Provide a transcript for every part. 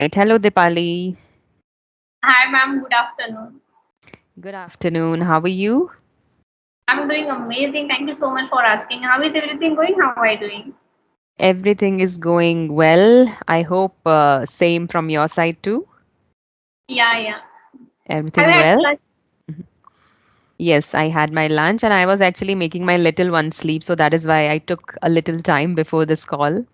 Right. Hello, Dipali. Hi, ma'am. Good afternoon. Good afternoon. How are you? I'm doing amazing. Thank you so much for asking. How is everything going? How are you doing? Everything is going well. I hope same from your side too. Yeah, yeah. Have Everything you had well? lunch? Mhm. Yes, I had my lunch and I was actually making my little one sleep. So that is why I took a little time before this call.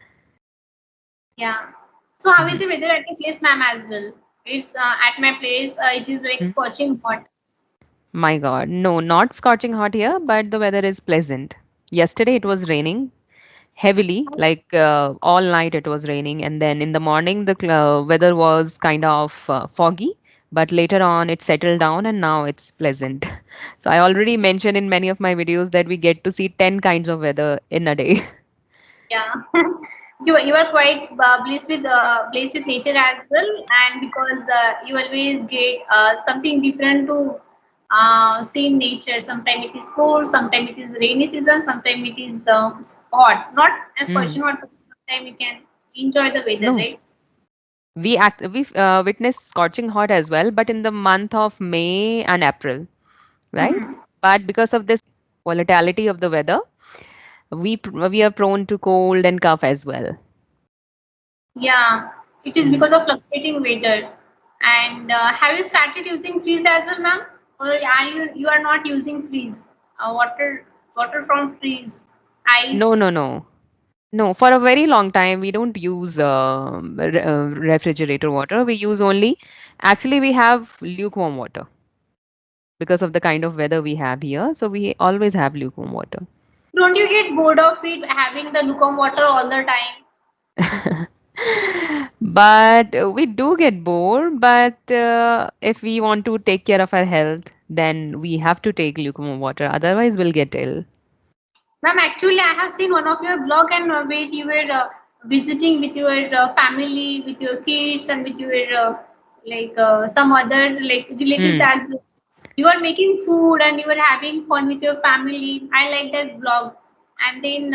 Yeah. So how is Mhm. the weather at your place, ma'am, as well? It's at my place. It is like Mhm. scorching hot. My God. No, not scorching hot here, but the weather is pleasant. Yesterday it was raining heavily, like all night it was raining, and then in the morning the weather was kind of foggy, but later on it settled down and now it's pleasant. So I already mentioned in many of my videos that we get to see 10 kinds of weather in a day. Yeah. You are quite blessed with nature as well, and because you always get something different to see in nature. Sometimes it is cold, sometimes it is rainy season, sometimes it is hot. Not as Mm. scorching hot, but sometimes you can enjoy the weather, No, right? we witnessed scorching hot as well, but in the month of May and April, right? Mhm. But because of this volatility of the weather, we are prone to cold and cough as well. Yeah, it is because of fluctuating weather. And have you started using freeze as well, ma'am? Or are you are not using freeze? Water from freeze, No, ice. no, no. No, for a very long time, we don't use refrigerator water. We use only, actually, we have lukewarm water because of the kind of weather we have here. So we always have lukewarm water. Don't you get bored of it having the lukewarm water all the time? But we do get bored. But if we want to take care of our health, then we have to take lukewarm water. Otherwise, we'll get ill. Ma'am, actually, I have seen one of your blog and where you were visiting with your family, with your kids, and with your some other like relatives Hmm. as you are making food and you are having fun with your family. I like that blog, and then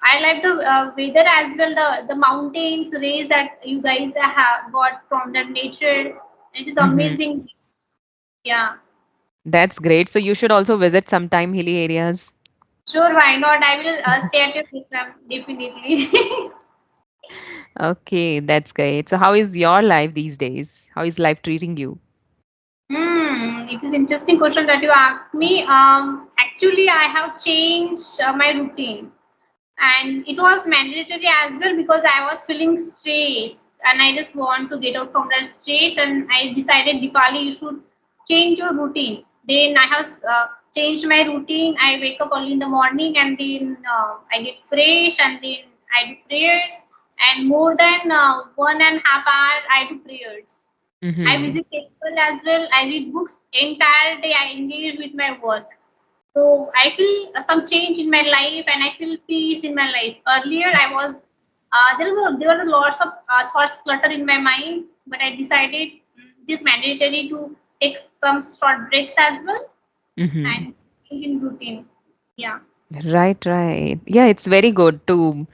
I like the weather as well. The mountains rays that you guys have got from the nature. It is Hmm. amazing. Yeah, That's great. So you should also visit sometime hilly areas. sure. Why not? I will stay at your place, ma'am. Definitely. Okay, that's great. So how is your life these days? How is life treating you? It is interesting question that you asked me. Actually, I have changed my routine, and it was mandatory as well because I was feeling stress, and I just want to get out from that stress, and I decided, Dipali, you should change your routine. Then I have changed my routine. I wake up early in the morning, and then I get fresh, and then I do prayers, and more than 1.5 hour I do prayers. I Mm-hmm. visit temple as well. I read books. Entire day I engage with my work. So I feel some change in my life, and I feel peace in my life. Earlier I was there were lots of thoughts clutter in my mind, but I decided it is mandatory to take some short breaks as well Mm-hmm. and change in routine. Yeah. Right, right. Yeah, it's very good to,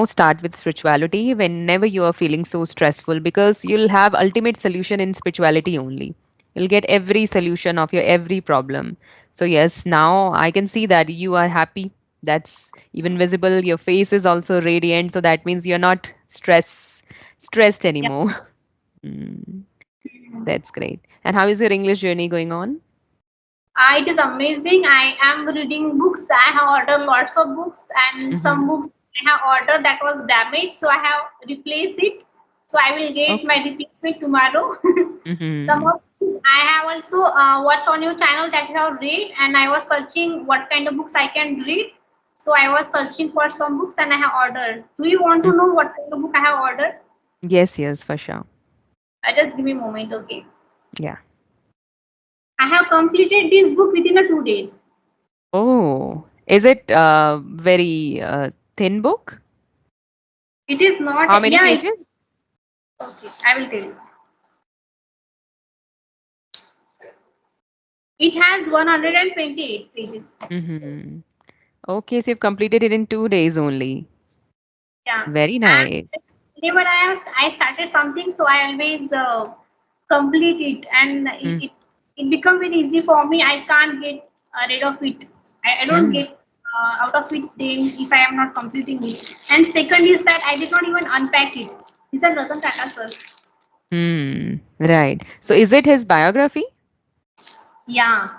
start with spirituality whenever you are feeling so stressful because you'll have ultimate solution in spirituality only. You'll get every solution of your every problem. So yes, now I can see that you are happy. That's even visible. Your face is also radiant, so that means you're not stressed Yeah. anymore. Mm, that's great. And how is your English journey going on? It is amazing. I am reading books. I have ordered lots of books, and some Mm-hmm. books I have ordered that was damaged, so I have replaced it. So I will get my Okay. replacement tomorrow. Some Mm-hmm. of I have also watched on your channel that you have read, and I was searching what kind of books I can read. So I was searching for some books, and I have ordered. Do you want to know what kind of book I have ordered? Yes, yes, for sure. Just give me a moment, okay? Yeah. I have completed this book within a 2 days. Oh, is it very thin book? It is not, How many yeah. pages? Okay, I will tell you. It has 128 pages. Mm-hmm. Okay, so you've completed it in 2 days only. Yeah. Very And nice. whenever I started something, so I always complete it, and Mm. it become very easy for me. I can't get rid of it. I don't Mm. get out of it then if I am not completing it. And second is that I did not even unpack it. These are Ratan Tata sir. Hmm. Right. So is it his biography? Yeah.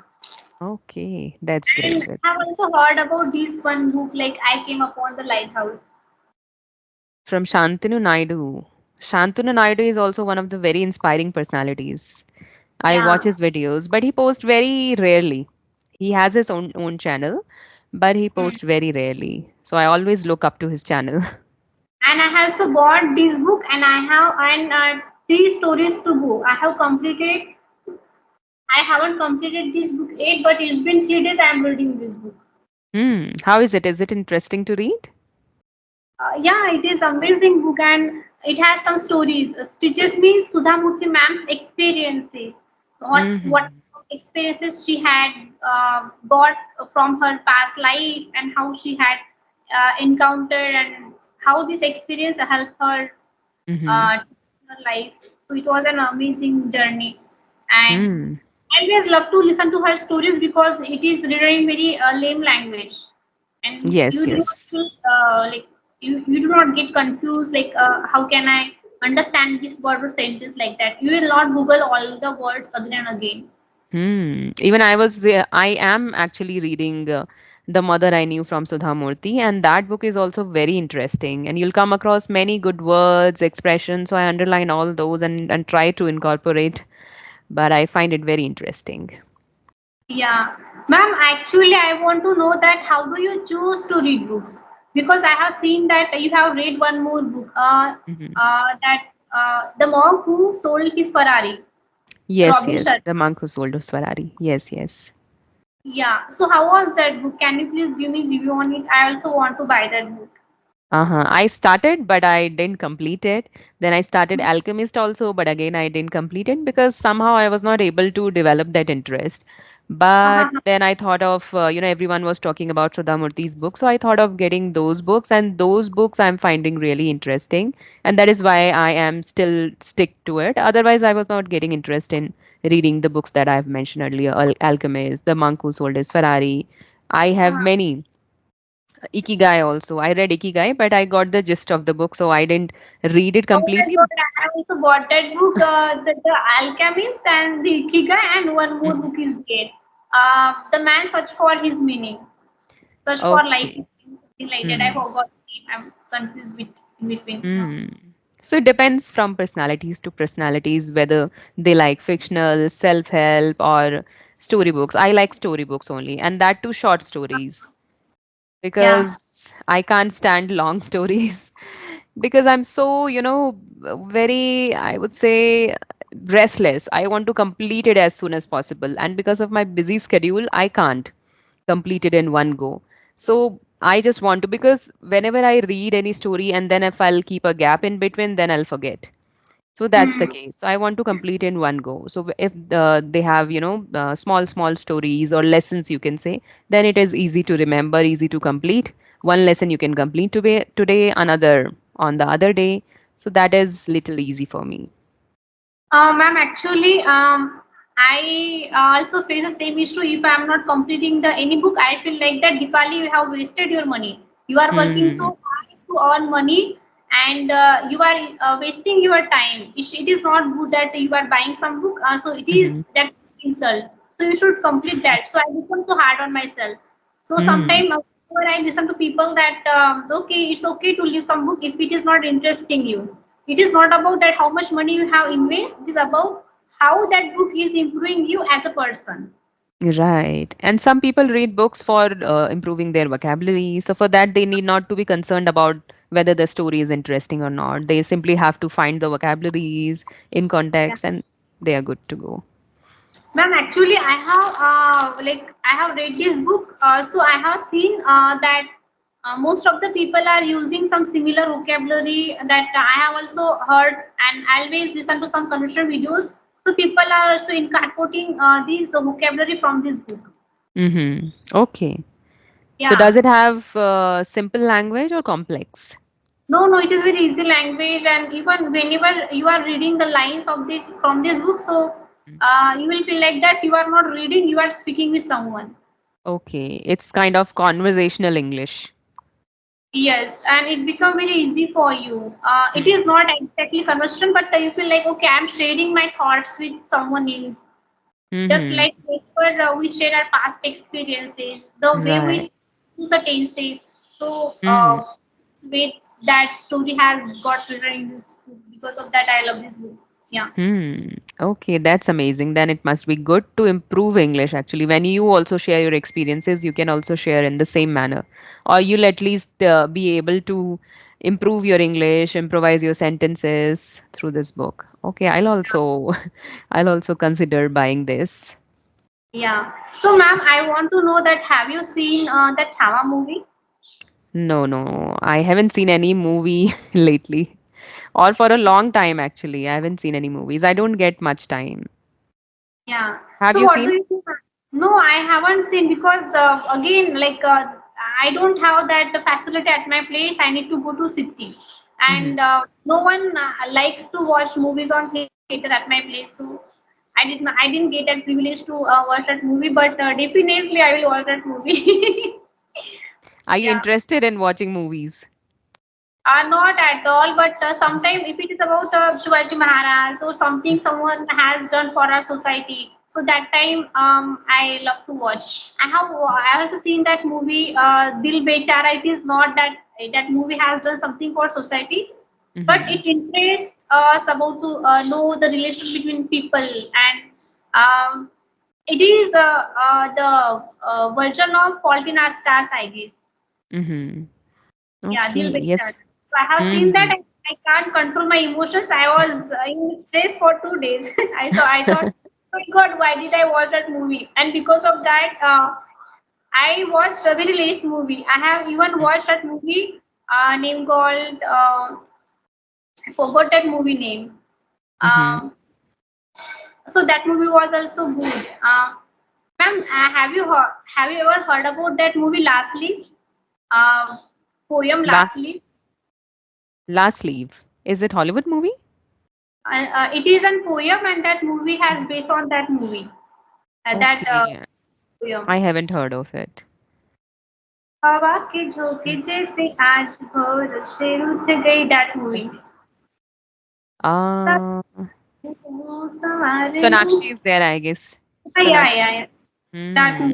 Okay, that's great. And That's I have great. also heard about this one book, like I Came Upon the Lighthouse. From Shantanu Naidu. Shantanu Naidu is also one of the very inspiring personalities. I watch Yeah. his videos, but he posts very rarely. He has his own channel, but he Hmm. posts very rarely. So I always look up to his channel. And I have also bought this book, and I have and three stories to go. I have completed. I haven't completed this book yet, but it's been 3 days I am reading this book. Hmm. How is it? Is it interesting to read? Yeah, it is amazing book, and it has some stories. Teaches me Sudha Murthy ma'am's experiences. What Hmm. experiences she had got from her past life, and how she had encountered, and how this experience helped her Hmm. her life. So it was an amazing journey, and Hmm. I always love to listen to her stories because it is written in very lame language, and Yes, you do not yes. feel like you do not get confused. Like how can I understand this word or sentence like that? You will not Google all the words again and again. Hmm. Even I am actually reading The Mother I Knew from Sudha Murthy, and that book is also very interesting. And you'll come across many good words, expressions. So I underline all those and try to incorporate, but I find it very interesting. Yeah, ma'am. Actually, I want to know that how do you choose to read books? Because I have seen that you have read one more book. Mhm. That the monk who sold his Ferrari, Yes, Robin yes. Sharma. The Monk Who Sold Us Ferrari. Yes, yes. Yeah. So how was that book? Can you please give me review on it? I also want to buy that book. Uh-huh. I started, but I didn't complete it. Then I started Alchemist also, but again, I didn't complete it because somehow I was not able to develop that interest. But Uh-huh. then I thought of, everyone was talking about Sudhamurthy's book. So I thought of getting those books, and those books I'm finding really interesting. And that is why I am still stick to it. Otherwise, I was not getting interest in reading the books that I've mentioned earlier, Alchemist, The Monk Who Sold His Ferrari. I have Uh-huh. many. Ikigai also. I read Ikigai, but I got the gist of the book, so I didn't read it Oh my completely. God, I have also bought that book, the Alchemist and the Ikigai, and one more Mhm. book is there. The Man Search for His Meaning. Search for Life is Okay. Meaning, something like that. I Hmm. forgot the name. I'm confused with in between. Hmm. So it depends from personalities to personalities whether they like fictional, self-help, or storybooks. I like storybooks only, and that too short stories Yeah. because I can't stand long stories because I'm so, very, I would say, restless. I want to complete it as soon as possible. And because of my busy schedule, I can't complete it in one go. So I just want to, because whenever I read any story and then if I'll keep a gap in between, then I'll forget. So that's the Hmm. case. So I want to complete in one go. So if they have, small stories or lessons, you can say, then it is easy to remember, easy to complete. One lesson you can complete today, another on the other day. So that is little easy for me. Ma'am, actually, I also face the same issue. If I'm not completing the any book, I feel like that Deepali, you have wasted your money. You are working so Hmm. hard to earn money, and you are wasting your time. It is not good that you are buying some book. So it is Hmm. that insult. So you should complete that. So I become so hard on myself. So Hmm. sometimes when I listen to people that okay, it's okay to leave some book if it is not interesting you. It is not about that how much money you have invested. It is about how that book is improving you as a person. Right. And some people read books for improving their vocabulary. So for that, they need not to be concerned about whether the story is interesting or not. They simply have to find the vocabularies in Yeah. context and they are good to go. Ma'am, actually, I have I have read this book, so I have seen that most of the people are using some similar vocabulary that I have also heard, and I always listen to some conversational videos. So people are also incorporating these vocabulary from this book. Mm-hmm. Okay. So does Yeah. it have simple language or complex? No, no, it is very easy language, and even whenever you are reading the lines of this from this book, so you will feel like that you are not reading, you are speaking with someone. Okay, it's kind of conversational English. Yes, and it become very easy for you. It is Hmm. not exactly conversation, but you feel like okay, I'm sharing my thoughts with someone else. Just Mm-hmm. like whenever we share our past experiences, the way we Right. do the tenses. So, Mm-hmm. way that story has got written in this book. Because of that, I love this book. Yeah. Hmm. Okay, that's amazing. Then it must be good to improve English actually. When you also share your experiences, you can also share in the same manner. Or you'll at least be able to improve your English, improvise your sentences through this book. Okay, I'll also I'll also consider buying this. Yeah. So, ma'am, I want to know that have you seen that Chama movie? No, no, I haven't seen any movie lately. Or for a long time actually. I haven't seen any movies. I don't get much time. Yeah. Have So you what do seen? you think? No, I haven't seen because again, like I don't have that facility at my place. I need to go to city, Mm-hmm. and no one likes to watch movies on theater at my place. So I didn't get that privilege to watch that movie, but definitely I will watch that movie. Are you Yeah. interested in watching movies? Not at all, but sometimes if it is about Shivaji Maharaj or something someone has done for our society, so that time I love to watch. I also seen that movie Dil Bechara. It is not that that movie has done something for society, but Mm-hmm. it interests us about to know the relation between people, and um, it is the version of Fault in Our Stars, I guess. Mm-hmm. Yeah, Okay. deal breaker. Yes. So I have seen that Mm-hmm. I can't control my emotions. I was in stress for 2 days. I thought, oh my God, why did I watch that movie? And because of that, I watched a very less movie. I have even watched that movie name called I forgot that movie name. Mm-hmm. Um, so that movie was also good. Ma'am, have you ever heard about that movie Lastly? Uh, poem Last Lastly. Last Leave. Is it Hollywood movie? It is a poem, and that movie has based on that movie. That Okay. poem. I haven't heard of it. हवा के झोंके जैसे आज भोर से उठ गई. That movie. Uh, सवारे हूँ. Sonakshi is there, I guess. Yeah, Sonakshi yeah, is. yeah. That Hmm.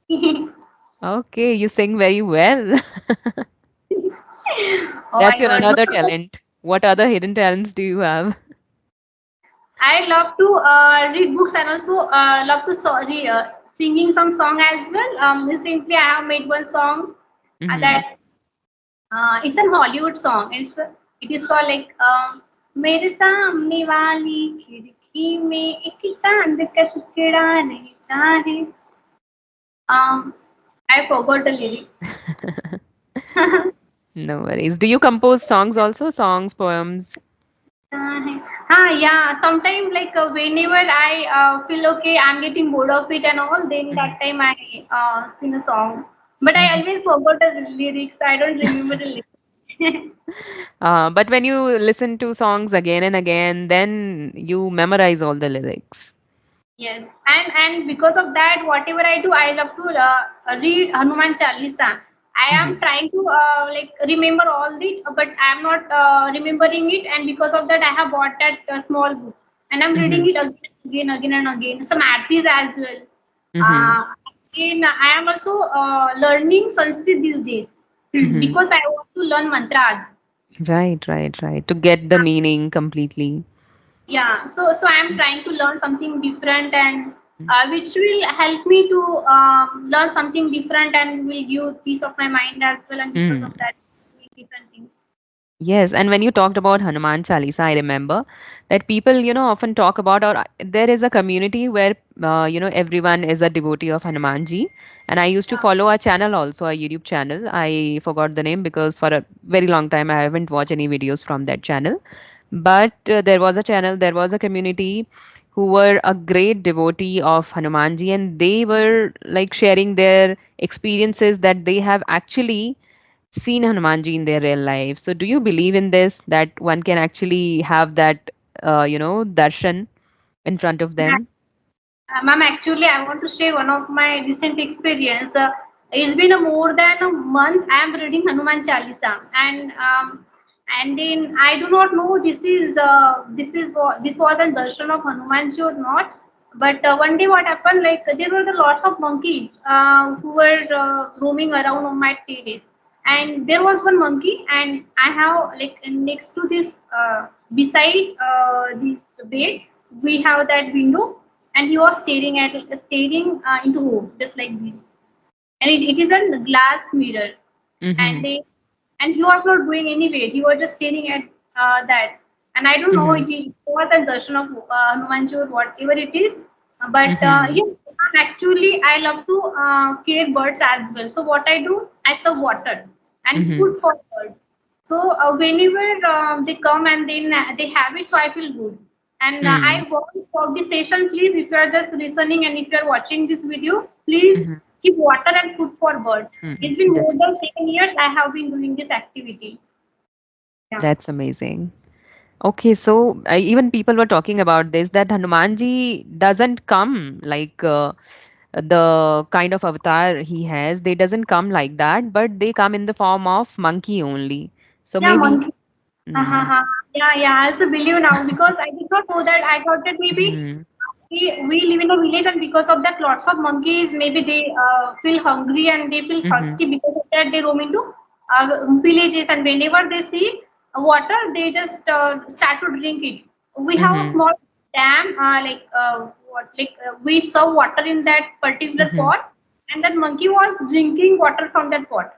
movie. Okay, you sing very well. Oh That's my your God. another No, talent. What other hidden talents do you have? I love to read books and also love to sorry singing some song as well. Recently I have made one song Mm-hmm. that it's a Hollywood song. It is called like मेरे सामने वाली खिड़की में एक चांद का टुकड़ा रहता है. Um, I forgot the lyrics. No worries. Do you compose songs also? Songs, poems? Yeah. Sometimes like whenever I feel okay, I'm getting bored of it and all. Then Mm-hmm. that time I sing a song. But I Mm-hmm. always forgot the lyrics. I don't remember the lyrics. But when you listen to songs again and again, then you memorize all the lyrics. Yes, and because of that, whatever I do, I love to read Hanuman Chalisa. I am Hmm. trying to like remember all it, but I am not remembering it, and because of that, I have bought that small book, and I'm Hmm. reading it again and again. Some artis as well. Hmm. Again, I am also learning Sanskrit these days Hmm. because I want to learn mantras. Right, right, right. To get the meaning completely. Yeah, so I'm trying to learn something different, and which will help me to learn something different and will give peace of my mind as well, and because Hmm. of that doing different things. Yes, and when you talked about Hanuman Chalisa, I remember that people, often talk about, or there is a community where, everyone is a devotee of Hanumanji. And I used to Yeah. follow a channel also, a YouTube channel. I forgot the name because for a very long time I haven't watched any videos from that channel. But there was a channel, there was a community who were a great devotee of Hanumanji, and they were like sharing their experiences that they have actually seen Hanumanji in their real life. So do you believe in this, that one can actually have that, darshan in front of them? Ma'am, actually, I want to share one of my recent experience. It's been a more than a month. I am reading Hanuman Chalisa, and then I do not know this was a darshan of Hanumanji or not. But one day, what happened? Like there were the lots of monkeys who were roaming around on my terrace, and there was one monkey, and I have like next to this beside this bed, we have that window, and he was staring into home just like this, and it is a glass mirror, and Mm-hmm. they and he was not going anywhere, he was just staring at that, and I don't know Mm-hmm. if it was a darshan of Hanumanji or whatever it is, but Mm-hmm. yes, actually I love to care birds as well. So what I do, I serve water and Mm-hmm. food for birds. So whenever they come and then they have it, so I feel good. And I want for this session, please, if you are just listening and if you are watching this video, please Mm-hmm. keep water and food for birds. It's been more Definitely. than 7 years I have been doing this activity. Yeah. That's amazing. Okay, so even people were talking about this, that Hanumanji doesn't come like the kind of avatar he has. They doesn't come like that, but they come in the form of monkey only. So Yeah, maybe. monkey. Mm, Yeah, yeah. I also believe now because I did not know that. I thought that maybe mhm, we live in a village, and because of that, lots of monkeys maybe they feel hungry and they feel mhm, thirsty. Because of that, they roam into villages, and whenever they see water, they just start to drink it. We have a mhm, small dam, we serve water in that particular mhm. pot, and that monkey was drinking water from that pot.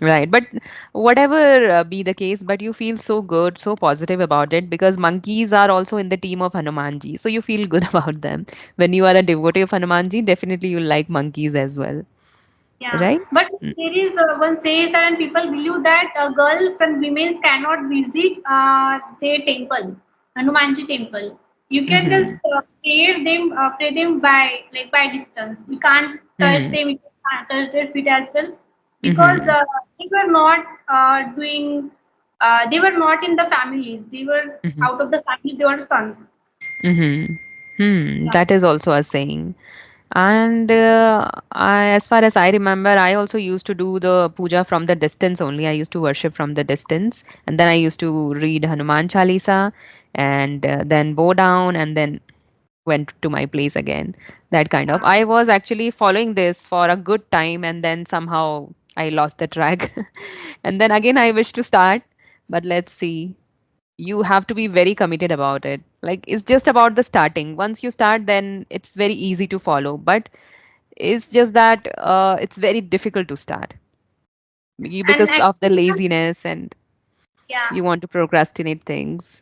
Right. But whatever be the case, but you feel so good, so positive about it because monkeys are also in the team of Hanumanji. So you feel good about them. When you are a devotee of Hanumanji, definitely you like monkeys as well. Yeah, Right? but there is one says that, and people believe that girls and women cannot visit their temple, Hanumanji temple. You can Mm-hmm. just pray them by by distance. We can't touch Mm-hmm. them, we can't touch their feet as well, because Mm-hmm. they were not they were not in the families. They were Mm-hmm. out of the family. They were sons. Mm-hmm. Yeah. That is also a saying. And as far as I remember, I also used to do the puja from the distance only. I used to worship from the distance, and then I used to read Hanuman Chalisa, and then bow down, and then went to my place again. That kind of. I was actually following this for a good time, and then somehow I lost the track, and then again I wish to start, but let's see. You have to be very committed about it. Like it's just about the starting. Once you start, then it's very easy to follow. But it's just that it's very difficult to start And because of the actually, laziness and yeah. you want to procrastinate things.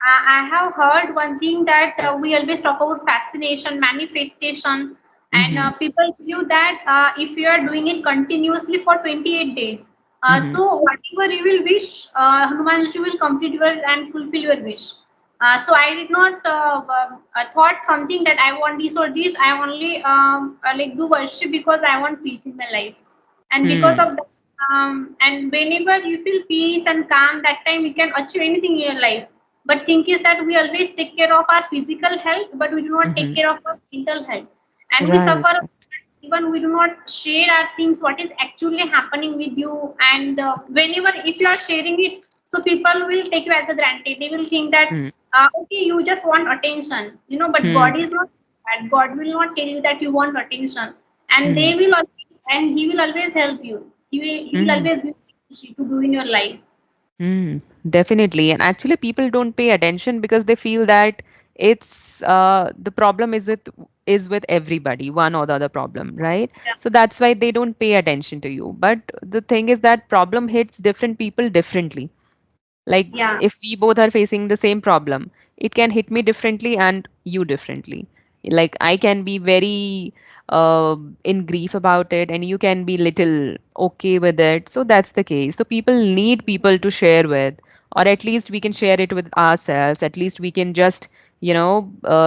I have heard one thing that we always talk about fascination, manifestation, and Mm-hmm. people believe that if you are doing it continuously for 28 days, Mm-hmm. so whatever you will wish, Hanumanji will complete your and fulfill your wish. So I did not thought something that I want this or this. I only do worship because I want peace in my life, and because Hmm. of that, and whenever you feel peace and calm, that time you can achieve anything in your life. But thing is that we always take care of our physical health, but we do not take Mm-hmm. care of our mental health, and we Right. suffer. Even we do not share our things, what is actually happening with you, and whenever if you are sharing it, so people will take you as a granted. They will think that Hmm. okay, you just want attention, but God Hmm. is not that. God will not tell you that you want attention, and Hmm. they will always, and He will always help you. He will Hmm. always give you to do in your life. Hmm. Definitely. And actually, people don't pay attention because they feel that it's the problem is with everybody, one or the other problem, right? Yeah. So that's why they don't pay attention to you. But the thing is that problem hits different people differently. Like Yeah. if we both are facing the same problem, it can hit me differently and you differently. Like I can be very in grief about it and you can be little okay with it. So that's the case. So people need people to share with, or at least we can share it with ourselves. At least we can just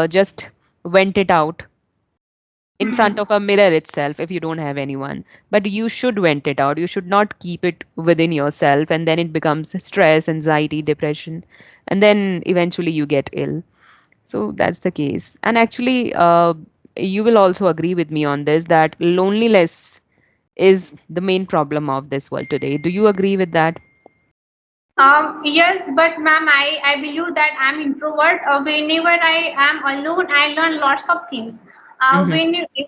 just vent it out. in front of a mirror itself if you don't have anyone. But you should vent it out. You should not keep it within yourself, and then it becomes stress, anxiety, depression, and then eventually you get ill. So that's the case. And actually, you will also agree with me on this that loneliness is the main problem of this world today. Do you agree with that? Yes, but ma'am, I believe that I'm introvert. Whenever I am alone, I learn lots of things. Mm-hmm.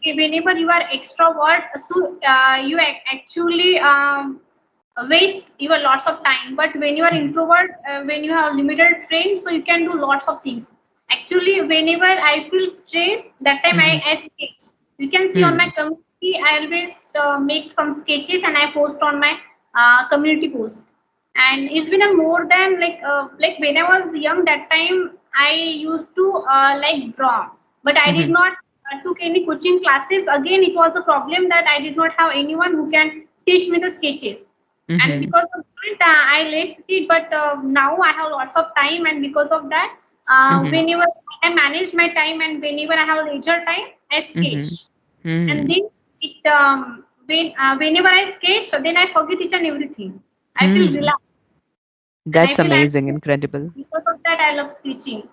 Whenever you are extrovert, so you actually waste your lots of time. But when you are introvert, when you have limited friends, so you can do lots of things. Actually, whenever I feel stressed, that time Mm-hmm. I sketch. You can see on my Hmm. community, I always make some sketches and I post on my community post. And it's been a more than like when I was young, that time I used to like draw, but I did Mm-hmm. not took any coaching classes. Again, it was a problem that I did not have anyone who can teach me the sketches, and Mm-hmm. because of that I left it. But now I have lots of time, and because of that, Mm-hmm. whenever I manage my time and whenever I have leisure time, I Mm-hmm. sketch. And Hmm. then it whenever I sketch, then I forget each and everything. I feel Hmm. relaxed, and I That's feel I'm amazing, incredible. because of that I love sketching.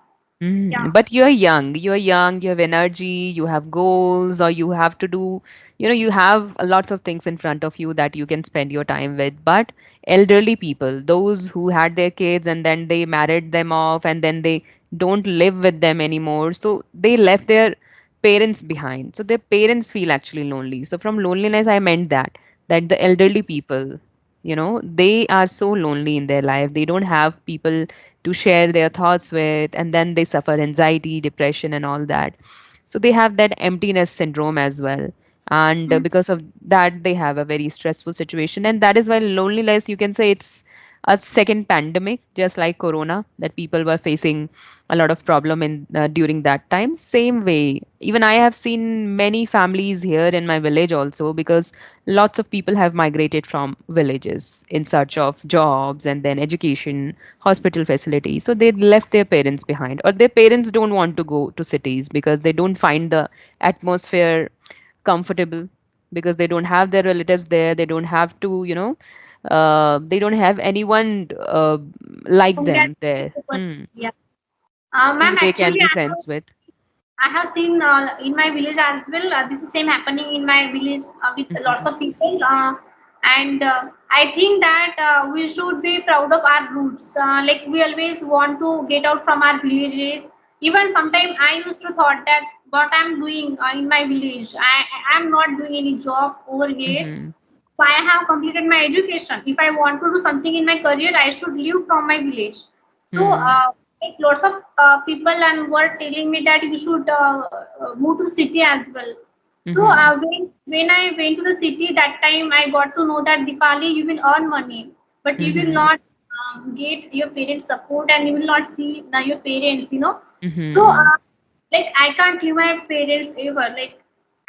Yeah. But you're young, you have energy, you have goals, or you have to do, you have lots of things in front of you that you can spend your time with. But elderly people, those who had their kids and then they married them off and then they don't live with them anymore. So they left their parents behind. So their parents feel actually lonely. So from loneliness, I meant that the elderly people, they are so lonely in their life. They don't have people to share their thoughts with, and then they suffer anxiety, depression, and all that. So they have that emptiness syndrome as well. And Mm. because of that, they have a very stressful situation. And that is why loneliness, you can say it's a second pandemic, just like corona, that people were facing a lot of problem in during that time. Same way, even I have seen many families here in my village also, because lots of people have migrated from villages in search of jobs and then education, hospital facilities. So they left their parents behind, or their parents don't want to go to cities because they don't find the atmosphere comfortable, because they don't have their relatives there. They don't have to, they don't have anyone like Who can them there, yeah. who Ma'am, they can actually, be friends with. I have seen in my village as well. This is same happening in my village with lots of people, and I think that we should be proud of our roots. Like we always want to get out from our villages. Even sometimes I used to thought that what I'm doing in my village, I am not doing any job over here. Mm-hmm. So I have completed my education. If I want to do something in my career, I should leave from my village. So Hmm. like lots of people and were telling me that you should move to city as well. So Mm-hmm. when I went to the city, that time I got to know that Dipali you will earn money, but you will Mm-hmm. not get your parents support, and you will not see your parents. So Mm-hmm. like I can't leave my parents ever. Like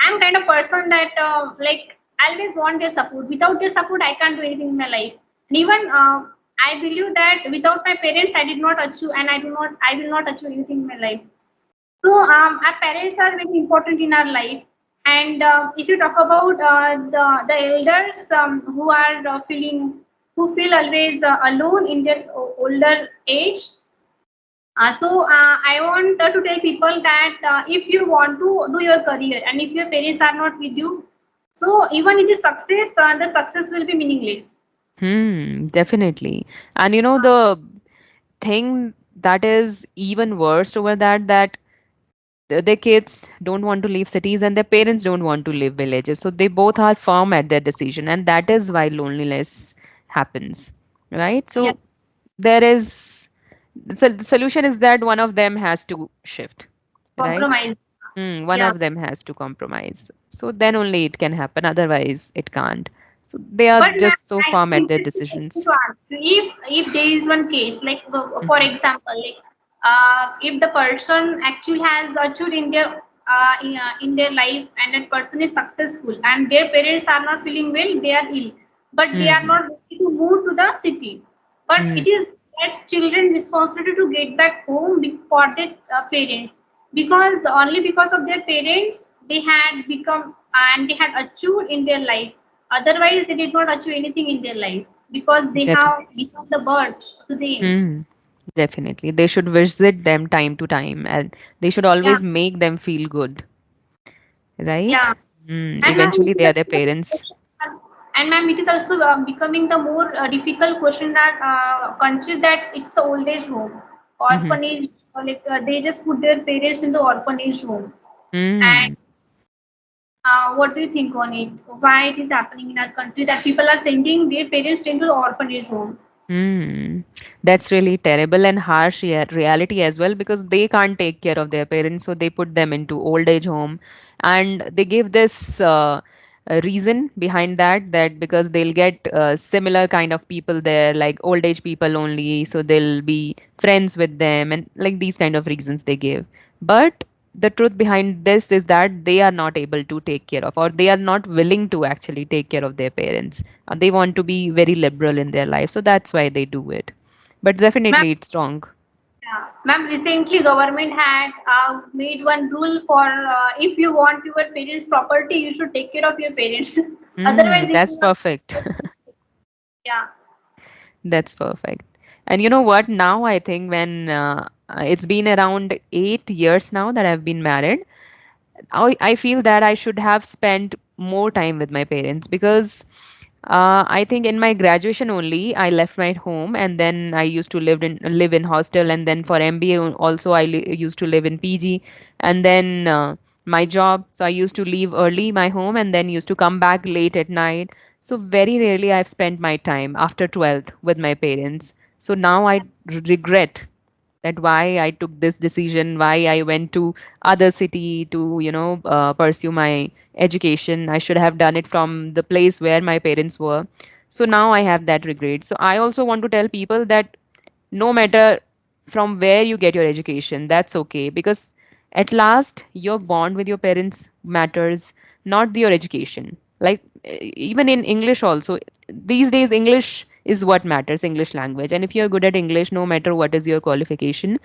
I'm kind of person that like I always want their support. Without their support, I can't do anything in my life. And even I believe that without my parents, I did not achieve, and I will not achieve anything in my life. So our parents are very important in our life. And if you talk about the elders who are who feel always alone in their older age, I want to tell people that if you want to do your career and if your parents are not with you, so even in the success will be meaningless. Definitely. And the thing that is even worse over that their kids don't want to leave cities and their parents don't want to leave villages. So they both are firm at their decision, and that is why loneliness happens, right? Yeah, So there is the solution is that one of them has to shift, right? compromise. One Yeah, of them has to compromise. So then only it can happen. Otherwise, it can't. So they are but ma'am, just so I have firm at their interesting question decisions. to ask you. If there is one case, like for Hmm. example, like if the person actually has achieved in their life and that person is successful and their parents are not feeling well, they are ill, but they are Hmm. not ready to move to the city. But Hmm. it is that children responsibility to get back home for their parents. because only because of their parents they had become and they had achieved in their life. Otherwise, they did not achieve anything in their life because they have Definitely. become the birds to them. Hmm. Definitely. They should visit them time to time and they should Yeah, always make them feel good, right? yeah. And ma'am, Eventually, they are their parents. and ma'am, it is also becoming the more difficult question that country that it's a old age home, Hmm. orphanage, they just put their parents in the orphanage home. And Hmm. what do you think on it? Why it is happening in our country that people are sending their parents into the orphanage home? Hmm. That's really terrible and harsh reality as well because they can't take care of their parents, so they put them into old age home, and they give this reason behind that because they'll get similar kind of people there, like old age people only, so they'll be friends with them, and like these kind of reasons they give. But the truth behind this is that they are not able to take care of, or they are not willing to actually take care of their parents. They want to be very liberal in their life, so that's why they do it. But Ma'am, definitely it's wrong. yeah. Ma'am, recently government had made one rule for if you want your parents' property, you should take care of your parents. Otherwise, if That's you want, perfect. yeah, That's perfect. And you know what? Now I think when it's been around 8 years now that I've been married, I feel that I should have spent more time with my parents because I think in my graduation only I left my home, and then I used to live in hostel, and then for MBA also used to live in PG, and then my job. So I used to leave early my home and then used to come back late at night. So very rarely I've spent my time after 12th with my parents. So now I regret that why I took this decision, why I went to other city to, pursue my education. I should have done it from the place where my parents were. So now I have that regret. So I also want to tell people that no matter from where you get your education, that's okay, because at last your bond with your parents matters, not your education. Like even in English also, these days English is what matters, English language. And if you're good at English, no matter what is your qualification,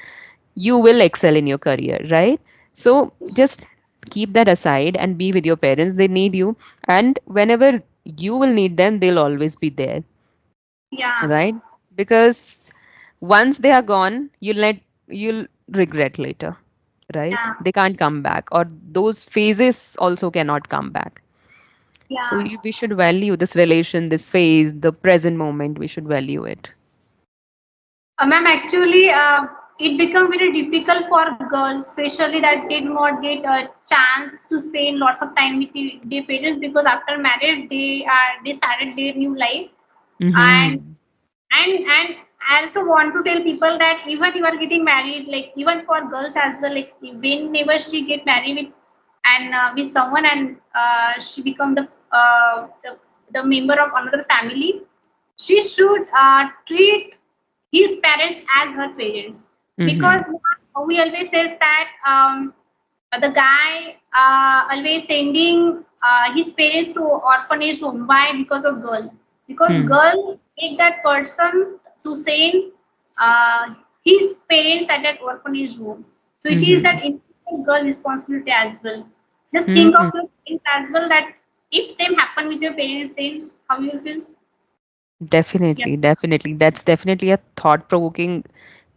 you will excel in your career, right? So just keep that aside and be with your parents. They need you, and whenever you will need them, they'll always be there, yeah, right? Because once they are gone, you'll regret later, right? yeah, They can't come back, or those phases also cannot come back. So yeah. we should value this relation, this phase, the present moment. We should value it. Ma'am, actually, it become very difficult for girls, especially that did not get a chance to spend lots of time with their parents because after marriage they started their new life. and Mm-hmm. and I also want to tell people that even you are getting married, like even for girls as well, like whenever she get married with someone and she become the member of another family, she should treat his parents as her parents Mm-hmm. because we always says that the guy always sending his parents to orphanage home. Why? Because of girl. Because Hmm. girl make that person to send his parents at that orphanage home. So it is Mm-hmm. that important girl responsibility as well. Just think of Hmm. your parents as well that if same happen with your parents, then how you will feel? Yeah. Definitely, definitely. That's definitely a thought-provoking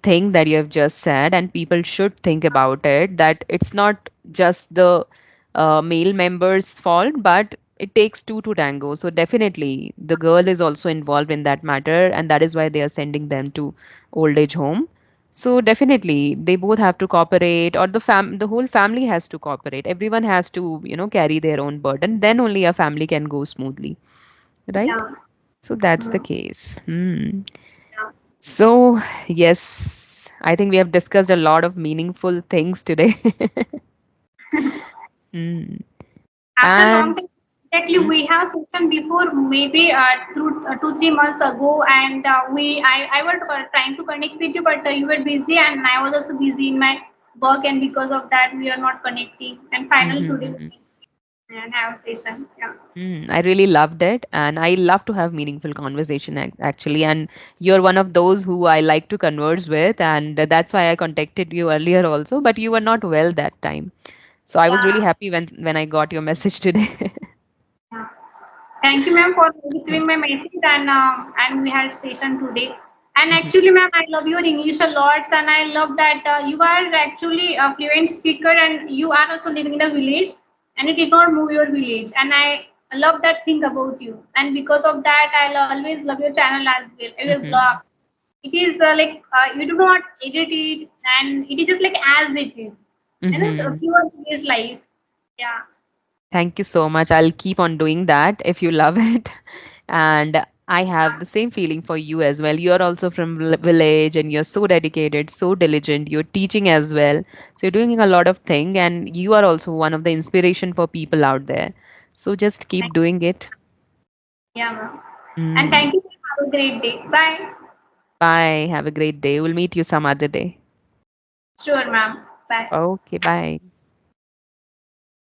thing that you have just said, and people should think about it. That it's not just the male members' fault, but it takes two to tango. So definitely, the girl is also involved in that matter, and that is why they are sending them to old age home. So definitely, they both have to cooperate, or the whole family has to cooperate. Everyone has to, carry their own burden. Then only a family can go smoothly, right? Yeah. So that's the Mhm. case. Hmm. Yeah. So, yes, I think we have discussed a lot of meaningful things today. Hmm. After long And time, exactly, hmm, we have session before maybe through 2 3 months ago, and I was trying to connect with you, but you were busy, and I was also busy in my work, and because of that, we are not connecting. And hmm, finally hmm, today, hmm, we hmm. can. and have a session. Yeah. I really loved it, and I love to have meaningful conversation actually. And you're one of those who I like to converse with, and that's why I contacted you earlier also. But you were not well that time, so I was Yeah. really happy when I got your message today. Yeah. Thank you, ma'am, for receiving my message, and we had session today. And Mhm, actually, ma'am, I love your English a lot, and I love that you are actually a fluent speaker, and you are also living in a village, and you did not move your village, and I love that thing about you. And because of that, I always love your channel as well, your mhm, blog. It is you do not edit it, and it is just like as it is, and it's a mhm. pure village life. Yeah. Thank you so much. I'll keep on doing that if you love it. And I have the same feeling for you as well. You're also from village and you're so dedicated, so diligent. You're teaching as well. So you're doing a lot of things and you are also one of the inspiration for people out there. So just keep doing it. Yeah, ma'am. And Mm. thank you. Have a great day. Bye. Bye. Have a great day. We'll meet you some other day. Sure, ma'am. Bye. Okay, bye.